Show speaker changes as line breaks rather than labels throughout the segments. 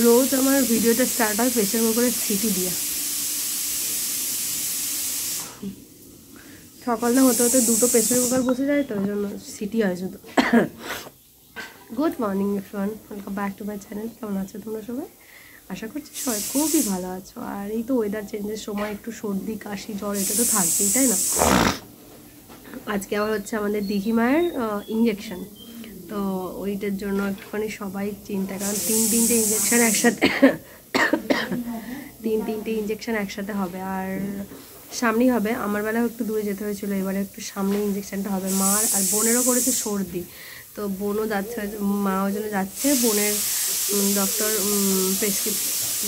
রোজ আমার ভিডিওটা স্টার্ট হয় প্রেসার কুকারে সিটি দিয়ে। সকালটা হতে হতে দুটো প্রেসার কুকার বসে যায়, তো ওই জন্য সিটি হয় শুধু। Good morning everyone, welcome back to my channel. কেমন আছো তোমরা সবাই? আশা করছি সবাই খুবই ভালো আছো। আর এই তো ওয়েদার চেঞ্জের সময় একটু সর্দি কাশি জ্বর এটা তো থাকবেই, তাই না? আজকে আবার হচ্ছে আমাদের দিঘি মায়ের ইঞ্জেকশন, তো ওইটার জন্য একটুখানি সবাই চিন্তা, কারণ তিনটে ইঞ্জেকশন একসাথে তিনটে ইঞ্জেকশন একসাথে হবে। আর সামনেই হবে, আমার বেলাও একটু দূরে যেতে হয়েছিল, এবারে একটু সামনে ইঞ্জেকশনটা হবে। মার আর বোনেরও করেছে সর্দি, তো বোনও যাচ্ছে, মাও জন্য যাচ্ছে। বোনের ডক্টর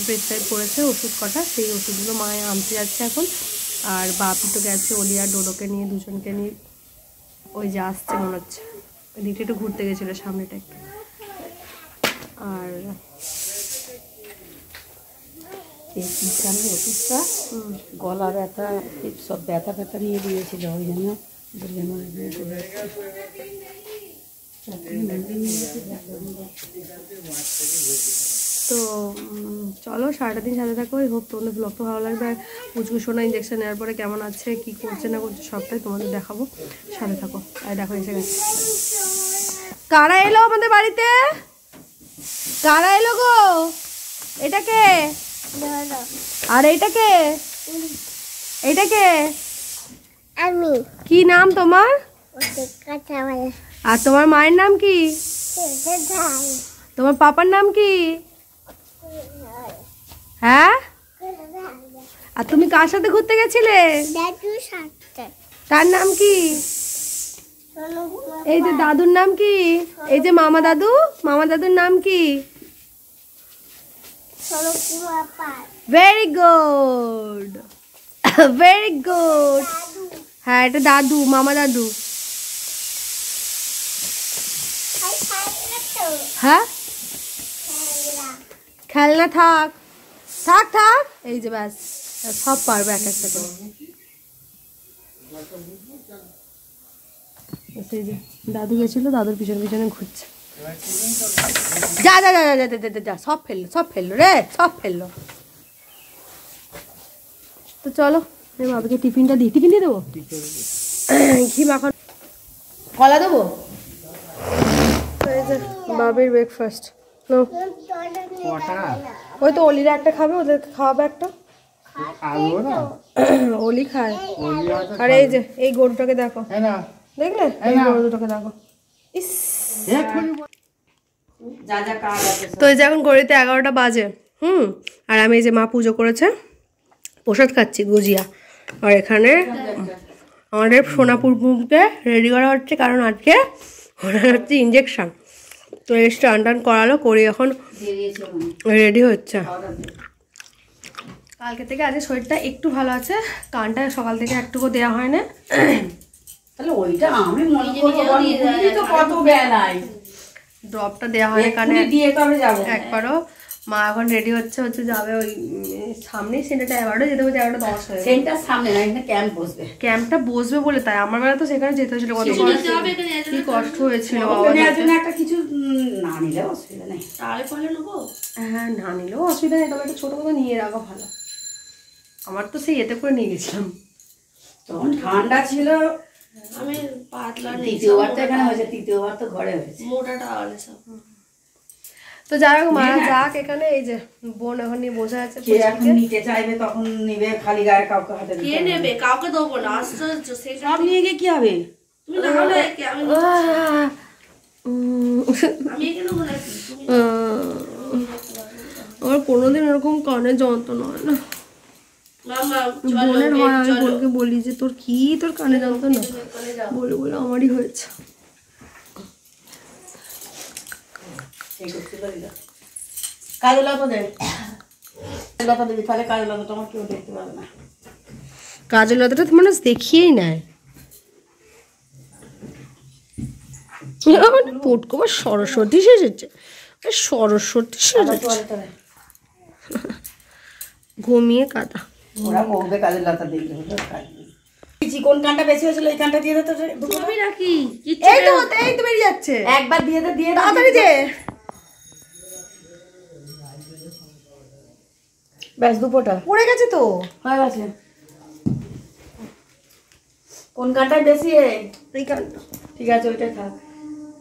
প্রেসক্রাইব করেছে ওষুধ কটা, সেই ওষুধগুলো মায়ে আনতে যাচ্ছে এখন। আর বাপি তো গেছে অলিয়া ডোডোকে নিয়ে, দুজনকে নিয়ে ওই যে আসছে মনে হচ্ছে। ওইদিকে একটু ঘুরতে গেছিলো সামনেটা একটু। আর
ওষুধটা গলা ব্যথা সব ব্যথা ব্যথা নিয়ে দিয়েছিল, ওই জন্য
তো চলো সারাটা দিন সাথে থাকো। হোপ তোমাদের ব্লগটা ভালো লাগবে। আর পুচকুসোনা ইঞ্জেকশন নেওয়ার পরে কেমন আছে, কি করছে না করছে সবটাই তোমাদের দেখাবো, সাথে থাকো। আর দেখো এসে গেছে। কারা এলো আমাদের বাড়িতে? কারা এলো গো? এটাকে আর এইটাকে এইটাকে
আমি।
কি নাম তোমার? আর তোমার মায়ের নাম কি? তোমার পাপার নাম কি? হ্যাঁ, আর তুমি কার সাথে ঘুরতে গেছিলে? তার নাম কি? এই যে দাদুর নাম কি? এই যে মামা দাদু, মামা দাদুর নাম কি? Very good, very good. হ্যাঁ, এটা দাদু, মামা দাদু। হ্যাঁ, খেলনা থাক থাক থাক। এই যে ব্যাস, সব পারবে এক একটা করে। সেই যে দাদু গেছিল, দাদুর পিছনে পিছনে ঘুরছে। যা যা যা যা যা যা, সব ফেললো, সব ফেললো রে, সব ফেললো। তো চলো বাবাকে টিফিনটা দিই। টিফিন দিয়ে দেবো, ঘি মাখন কলা দেবো। এই যে বাবির ব্রেকফাস্ট। ওই তো অলিরা একটা খাবে, ওদেরকে খাওয়াবে একটা। অলি খায়। আর এই যে এই গরুটাকে দেখো, দেখলে? এই গরু দুটোকে দেখো। ইস, তো এই যে এখন ঘড়িতে 11টা বাজে। আর আমি এই যে মা পুজো করেছে, প্রসাদ খাচ্ছি গুজিয়া। আর এখানে আমাদের সোনাপুরকে রেডি করা হচ্ছে, কারণ আজকে হচ্ছে ইঞ্জেকশন। তো এই স্টান টান করালো, করে এখন রেডি হচ্ছে। কালকে থেকে আজকে শরীরটা একটু ভালো আছে, কানটা সকাল থেকে একটুকু দেওয়া হয় না।
তাহলে ওইটা আমি মনে করবো তো কত বেলায়
ড্রপটা দেওয়া হয় কানে
দিয়ে তবে যাবো
একবারও। মা এখন রেডি হচ্ছে যাবে ওই সামনেই সেন্টারটা 11টা যেতে বলছে, 11:10 হয়ে
সেন্টার সামনে না, এখানে ক্যাম্প বসবে।
ক্যাম্পটা বসবে বলে তাই আমার বেলা তো সেখানে যেতে হয়েছিল, কত কি কষ্ট হয়েছিল বাবা।
একটা কিছু না নিলে অসুবিধা নেই, তাহলে পরে নেবো।
হ্যাঁ, না নিলেও অসুবিধা নেই, তবে একটা ছোটো মতো নিয়ে রাখা ভালো। আমার তো সেই এতে করে নিয়ে গেছিলাম,
তখন ঠান্ডা ছিল।
আমি পাতলা
তৃতীয়বার তো এখানে হয়েছে, তৃতীয়বার তো ঘরে হয়েছে।
মোটাটা আলে সব।
তো যাই হোক, মারা যাক। এখানে এই যে বোন এখন নিয়ে বসে আছে,
কে এখন নিতে চাইবে তখন নিবে, খালি গায়ে কাউকে হাতে
কে নেবে? কাউকে দেবো না, আশ্চর্য। সেই
সব নিয়ে গিয়ে কি হবে?
তুমি না হলে আমি কেন বলে
আমার কোনোদিন এরকম কানে যন্ত্রণা হয় না। বোনের হয়, আমি বোনকে বলি যে তোর কি, তোর কানে যন্ত্রণা? বলে বলে আমারই হয়েছে।
কালো লতা দেবে, লতা দেবে, তাহলে কালো লতা তোমার কেউ দেখতে পাবে না।
কাজের লতাটা তো মানুষ দেখিয়েই নেয়। পটকো বা সরস্বতী সেজেছে, সরস্বতী সেজেছে। ঘুমিয়ে কাদা
ওরা বলবে কাজের লতা দেখবে। কোন কানটা বেশি হয়েছিল এই কানটা দিয়ে দিতে
নাকি?
এই তো বেরিয়ে যাচ্ছে,
একবার দিয়ে দে, দিয়ে
তাড়াতাড়ি দে।
ব্যাস 2 ফোঁটা
পড়ে গেছে তো।
হয়ে গেছে। কোন কাঁটায় বেশি
এই কারণটা
ঠিক আছে, ওইটা থাক।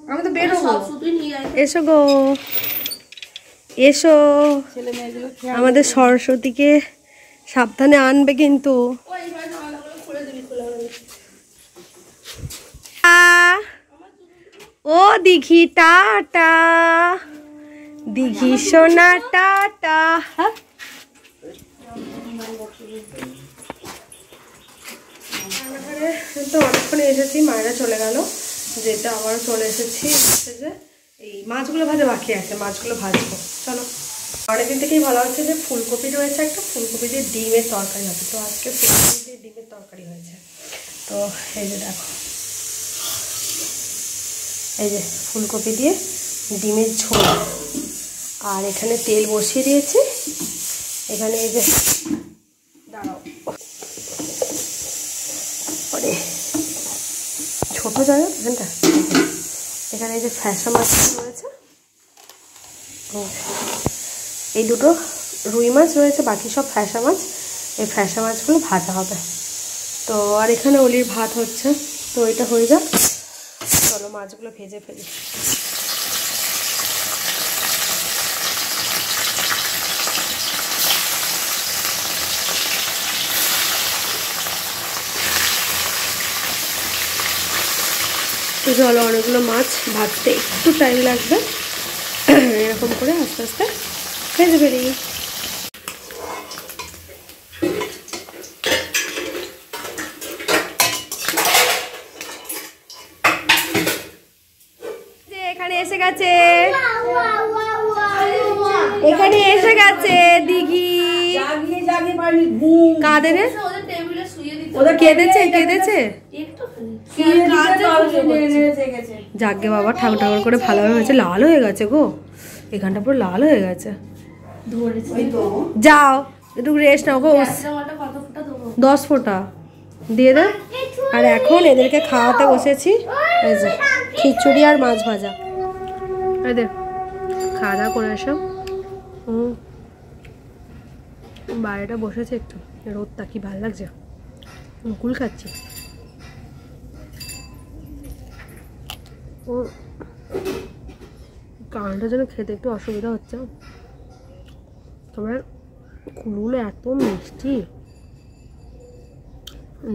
আমি তো বেরোবো।
সব শুধুই নিয়ে আয়।
এসো গো, এসো।
ছেলে মেয়েগুলো
আমাদের সরস্বতীকে সাবধানে আনবে কিন্তু।
ওই এবার জামালাগুলো খুলে দিবি, খুলে দিবি।
ও দিঘি টাটা, দিঘি সোনা টাটা। হ্যাঁ তো অনেকক্ষণে এসেছি, মায়েরা চলে গেল, যেটা আবারও চলে এসেছি। হচ্ছে যে এই মাছগুলো ভাজা বাকি আছে, মাছগুলো ভাজবো। চলো, অনেকদিন থেকেই বলা হচ্ছে যে ফুলকপি রয়েছে, একটা ফুলকপি দিয়ে ডিমের তরকারি হবে। তো আজকে ফুলকপি দিয়ে ডিমের তরকারি হয়েছে। তো এই যে দেখো, এই যে ফুলকপি দিয়ে ডিমের ঝোল। আর এখানে তেল বসিয়ে দিয়েছি। এখানে এই যে দাঁড়াও, পরে ছোটো জায়গা এখানটা, এখানে এই যে ফ্যাসা মাছ রয়েছে, এই দুটো রুই মাছ রয়েছে, বাকি সব ফ্যাসা মাছ। এই ফ্যাসা মাছগুলো ভাজা হবে। তো আর এখানে অলির ভাত হচ্ছে, তো এটা হয়ে যাক। চলো মাছগুলো ভেজে ফেলি। তো চলো, অনেকগুলো মাছ ভাজতে একটু টাইম লাগবে, এরকম করে আস্তে আস্তে ভেজে ফেলি। এখানে এসে গেছে, এখানে এসে গেছে দিঘি।
জাগিয়ে জাগিয়ে পানি ঘুম
কাঁদে রে,
ওদের টেবিলে শুয়ে দিতে
ওদের
কেঁদেছে কেঁদেছে।
একটু
যাকে বাবা, ঠাকুর ঠাকুর করে ভালোভাবে হয়েছে। লাল হয়ে গেছে গো, এখানটা পুরো লাল হয়ে গেছে। যাও একটু রেস্ট নাও গো। 10 ফোঁটা দিয়ে দে। আর এখন এদেরকে খাওয়াতে বসেছি, এই যে খিচুড়ি আর মাছ ভাজা। এই দে, খাওয়া দাওয়া করে আসো। বাইরেটা বসেছে, একটু রোদটা কি ভালো লাগছে, কুল খাচ্ছি। ও কারণটা যেন খেতে একটু অসুবিধা হচ্ছে, তবে কুলগুলো এত মিষ্টি,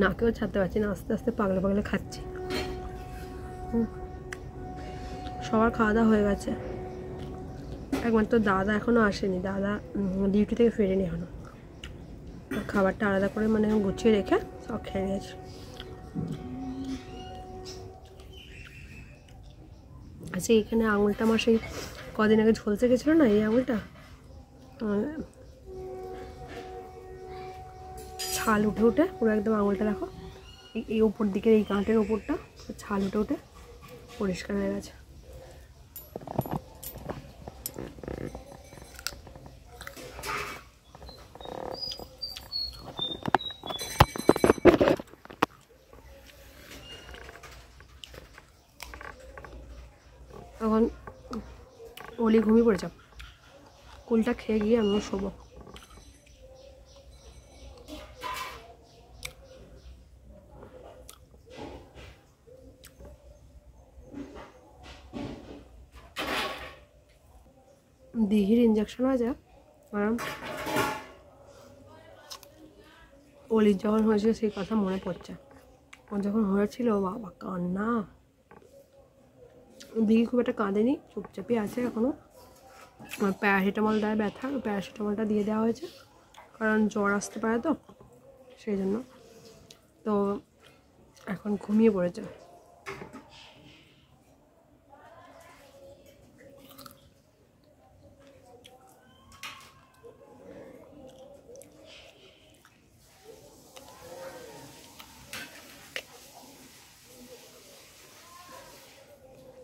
নাকেও ছাড়তে পারছি না, আস্তে আস্তে পাগলে পাগলে খাচ্ছি। সবার খাওয়া দাওয়া হয়ে গেছে, একমাত্র দাদা এখনো আসেনি। দাদা ডিউটি থেকে ফেরেনি এখনো। খাবারটা আলাদা করে মানে গুছিয়ে রেখে সব খেয়ে নিয়েছে। আচ্ছা, এখানে আঙুলটা আমার সেই কদিন আগে ঝলসে গেছিলো না, এই আঙুলটা ছাল উঠে উঠে পুরো একদম আঙুলটা দেখো, এই ওপর দিকের এই গাঁটের ওপরটা ছাল উঠে উঠে পরিষ্কার হয়ে গেছে। এখন অলি ঘুমিয়ে পড়েছে, কুলটা খেয়ে গিয়ে আমিও শোবো। দিঘির ইঞ্জেকশন হয়ে যায়, কারণ অলির যখন হয়েছে সেই কথা মনে পড়ছে। ও যখন হয়েছিল বাবা কান্না, দিঘি খুব একটা কাঁদেনি, চুপচাপই আছে এখনও। প্যারাসিটামল দেয় ব্যথা, প্যারাসিটামলটা দিয়ে দেওয়া হয়েছে, কারণ জ্বর আসতে পারে তো সেই জন্য। তো এখন ঘুমিয়ে পড়েছে।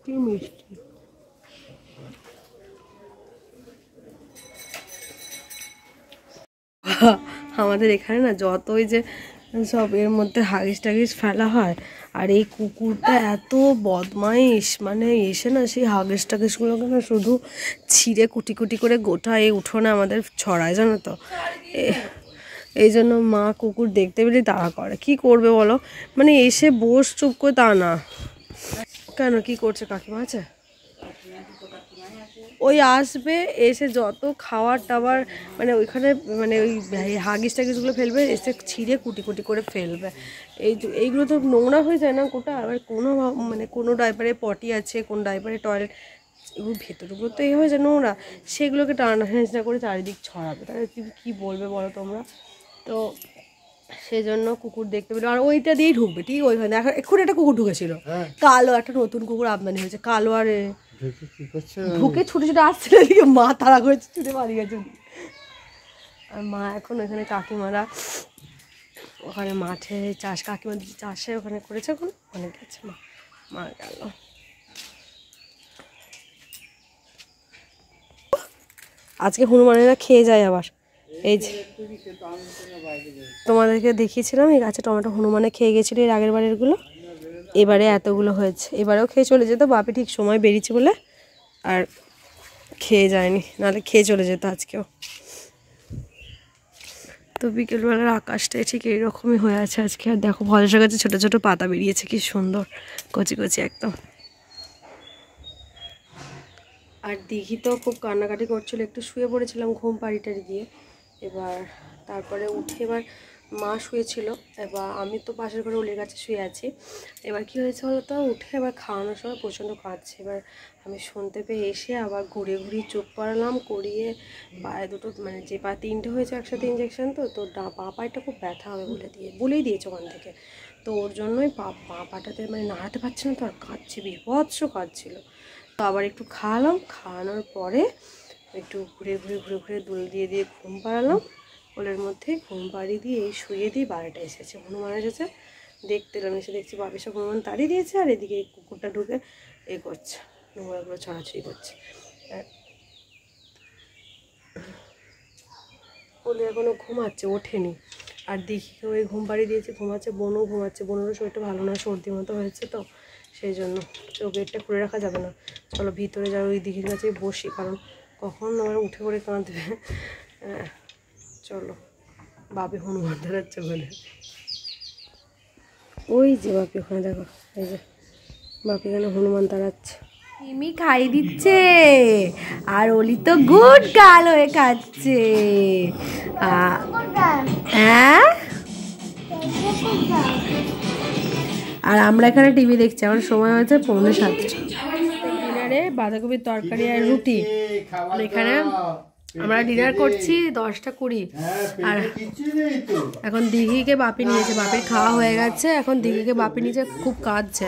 কি মিষ্টি। আমাদের এখানে না যতই যে সব এর মধ্যে হাগিস টাগিস ফেলা হয়, আর এই কুকুরটা এত বদমাইশ, মানে এসে না সেই হাগেস টাগেসগুলোকে না শুধু ছিঁড়ে কুটি কুটি করে গোটা এই উঠোনে আমাদের ছড়ায়, জানো তো। এই জন্য মা কুকুর দেখতে পেলেই তাড়া করে। কি করবে বলো, মানে এসে বস চুপ করে তা না। কেন, কি করছে কাকিমা? আছে ওই আসবে, এসে যত খাবার টাবার মানে ওইখানে মানে ওই হাগিস টাগিসগুলো ফেলবে, এসে ছিঁড়ে কুটি কুটি করে ফেলবে। এইগুলো তো নোংরা হয়ে যায় না গোটা। আবার কোনো মানে কোনো ডাইপারে পটি আছে, কোন ডাইপারে টয়লেট, এগুলো ভেতরগুলো তো এই হয়ে যায় নোংরা, সেগুলোকে টানা হেঁচড়া করে চারিদিক ছড়াবে। তাহলে কী বলবে বলো তোমরা? তো সেই জন্য কুকুর দেখতে পেলো, আর ওইটা দিয়েই ঢুকবে ঠিক ওইখানে। এখন এক্ষুনি একটা কুকুর ঢুকেছিল, কালো একটা নতুন কুকুর আমদানি হয়েছে, কালো। আর ঢুকে ছুটে ছুটে আসছিল, এদিকে মা তাড়া করে ছুটে পালিয়ে গেছে। আর মা এখন ওখানে কাকিমারা ওখানে মাঠে চাষ, কাকিমা চাষে ওখানে করেছে, এখন অনেক গেছে। মা গেল। আজকে হনুমানেরা খেয়ে যায় আবার। এই যে তোমাদেরকে দেখিয়েছিলাম, এই গাছে টমেটো হনুমানে খেয়ে গেছিলো এর আগের বারেরগুলো, এবারে এতগুলো হয়েছে। এবারেও খেয়ে চলে যেত, বাপি ঠিক সময় বেরিয়েছে বলে আর খেয়ে যায়নি, নাহলে খেয়ে চলে যেত আজকেও। তো বিকেলবেলার আকাশটাই ঠিক এইরকমই হয়ে আছে আজকে। আর দেখো ভলসা গাছে ছোটো ছোটো পাতা বেরিয়েছে, কি সুন্দর কচি কচি একদম। আর দিঘি তো খুব কান্নাকাটি করছিল, একটু শুয়ে পড়েছিলাম ঘুম পাড়িটারি দিয়ে। এবার তারপরে উঠে এবার মা শুয়েছিল, এবার আমি তো পাশের ঘরে ওলের কাছে শুয়ে আছি। এবার কি হয়েছে বলো তো, উঠে এবার খাওয়ানোর সময় প্রচণ্ড কাঁদছে। এবার আমি শুনতে পেয়ে এসে আবার ঘুরে ঘুরিয়ে চোখ করালাম, করিয়ে পায়ে দুটো মানে যে পা তিনটে হয়েছে একসাথে ইঞ্জেকশন, তো পা পায়েটা খুব ব্যথা হবে বলেই দিয়েছে ওখান থেকে। তো ওর জন্যই পা পাটাতে মানে নাড়াতে পারছে না, তো আর কাঁদছে, বিভৎস কাঁদছিল। তো আবার একটু খাওয়ালাম, খাওয়ানোর পরে একটু ঘুরে ঘুরে দুল দিয়ে ঘুম পাড়ালাম। ওলের মধ্যে ঘুম পাড়িয়ে দিয়ে এই শুয়ে দিয়ে 12টা এসেছে, হনুমান এসেছে। দেখতে এলাম, এসে দেখছি বাপি সব হনুমান তাড়িয়ে দিয়েছে, আর এদিকে এই কুকুরটা ঢুকে এ করছে, নোংরাগুলো ছড়াছড়ি করছে। ওলে এখনও ঘুমাচ্ছে, ওঠেনি। আর দিঘিকে ওই ঘুম পাড়িয়ে দিয়েছে, ঘুমাচ্ছে। বোনও ঘুমাচ্ছে, বোনেরও শরীরটা ভালো না, সর্দি মতো হয়েছে, তো সেই জন্য তো গেটটা খুলে রাখা যাবে না। চলো ভিতরে যাও, ওই দিঘির কাছে বসি, কারণ কখন আমার উঠে করে কাঁদবে। চলো, বাপি হনুমান দাঁড়াচ্ছে বলে, ওই যে বাপি ওখানে দেখো, এই যে বাপি এখানে হনুমান দাঁড়াচ্ছে। মিমি খাই দিচ্ছে, আর ওলি তো গুড গার্ল হয়ে খাচ্ছে। হ্যাঁ, আর আমরা এখানে টিভি দেখছি। আমার সময় হয়েছে 6:45। ডিনারে বাঁধাকপির তরকারি আর রুটি। এখানে আমরা ডিনার করছি 10:20। আর এখন দিঘিকে বাপি নিয়েছে, বাপির খাওয়া হয়ে গেছে, এখন দিঘিকে বাপি নিয়েছে, খুব কাঁদছে।